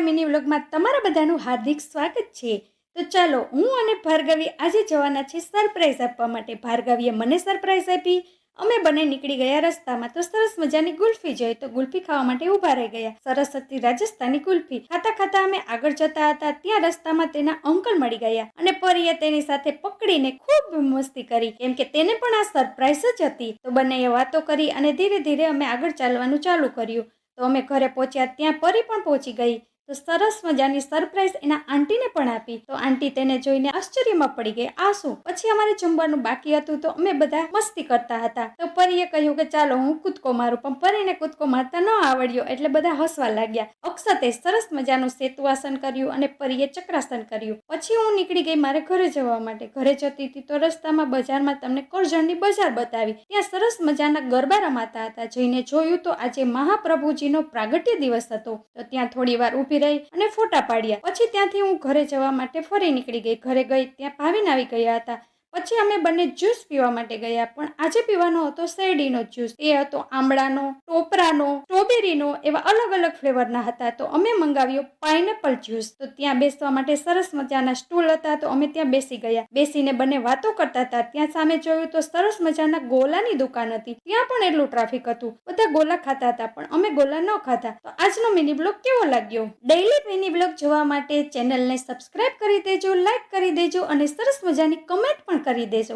Mini વ્લોગમાં તમારા બધાનું હાર્દિક સ્વાગત છે। તો ચાલો હું અને ભાર્ગવી આજે જવાના છે સરપ્રાઈઝ આપવા માટે। ભાર્ગવીએ મને સરપ્રાઈઝ આપી। અમે બંને નીકળી ગયા રસ્તામાં તો સરસ મજાની ગુલ્ફી જોઈ તો ગુલ્ફી ખાવા માટે ઊભા રહી ગયા। સરસ હતી રાજસ્થાની ગુલ્ફી। ખાતા ખાતા અમે આગળ જતા હતા ત્યાં રસ્તામાં તેના અંકલ મળી ગયા અને પરીએ તેની સાથે પકડીને ખૂબ મસ્તી કરી કેમ કે તેને પણ આ સરપ્રાઈઝ જ હતી। તો બંનેએ વાતો કરી અને ધીરે ધીરે અમે આગળ ચાલવાનું ચાલુ કર્યું। તો અમે ઘરે પહોંચ્યા ત્યાં પરી પણ પહોંચી ગઈ। તો સરસ મજાની સરપ્રાઈઝ એના આંટીને પણ આપી। તો આંટી તેને જોઈને આશ્ચર્યમાં પડી ગઈ, આ શું? પછી અમારે જમવાનું બાકી હતું તો અમે બધા મસ્તી કરતા હતા। તો પરીએ કહ્યું કે ચાલો હું કૂદકો મારું, પણ પરીને કૂદકો મારતા ન આવડ્યો એટલે બધા હસવા લાગ્યા। અક્ષતે સરસ મજાનું સેતુઆસન કર્યું અને પરીએ ચક્રાસન કર્યું। પછી હું નીકળી ગઈ મારે ઘરે જવા માટે। ઘરે જતી હતી તો રસ્તામાં બજારમાં તમને કરજણની બજાર બતાવી। ત્યાં સરસ મજાના ગરબા રમાતા હતા। જઈને જોયું તો આજે મહાપ્રભુજીનો પ્રાગટ્ય દિવસ હતો। તો ત્યાં થોડી વાર ઊભી રહી અને ફોટા પાડ્યા। પછી ત્યાંથી હું ઘરે જવા માટે ફરી નીકળી ગઈ। ઘરે ગઈ ત્યાં ભાવિન આવી ગયા હતા। પછી અમે બંને જ્યુસ પીવા માટે ગયા, પણ આજે પીવાનો હતો શેરડીનો જ્યુસ। એ હતો આમળાનો, ટોપરાનો, સ્ટ્રોબેરીનો, એવા અલગ અલગ ફ્લેવરના હતા। તો અમે મંગાવ્યો પાઇનેપલ જ્યુસ। તો ત્યાં બેસવા માટે સરસ મજાના સ્ટૂલ હતા તો અમે ત્યાં બેસી ગયા। બેસીને બંને વાતો કરતા હતા। ત્યાં સામે જોયું તો સરસ મજાના ગોલાની દુકાન હતી। ત્યાં પણ એટલું ટ્રાફિક હતું, બધા ગોલા ખાતા હતા પણ અમે ગોલા ન ખાતા। તો આજનો મિની બ્લોગ કેવો લાગ્યો? ડેઈલી મિની બ્લોગ જોવા માટે ચેનલને સબસ્ક્રાઇબ કરી દેજો, લાઈક કરી દેજો અને સરસ મજાની કમેન્ટ પણ કરી દેજો।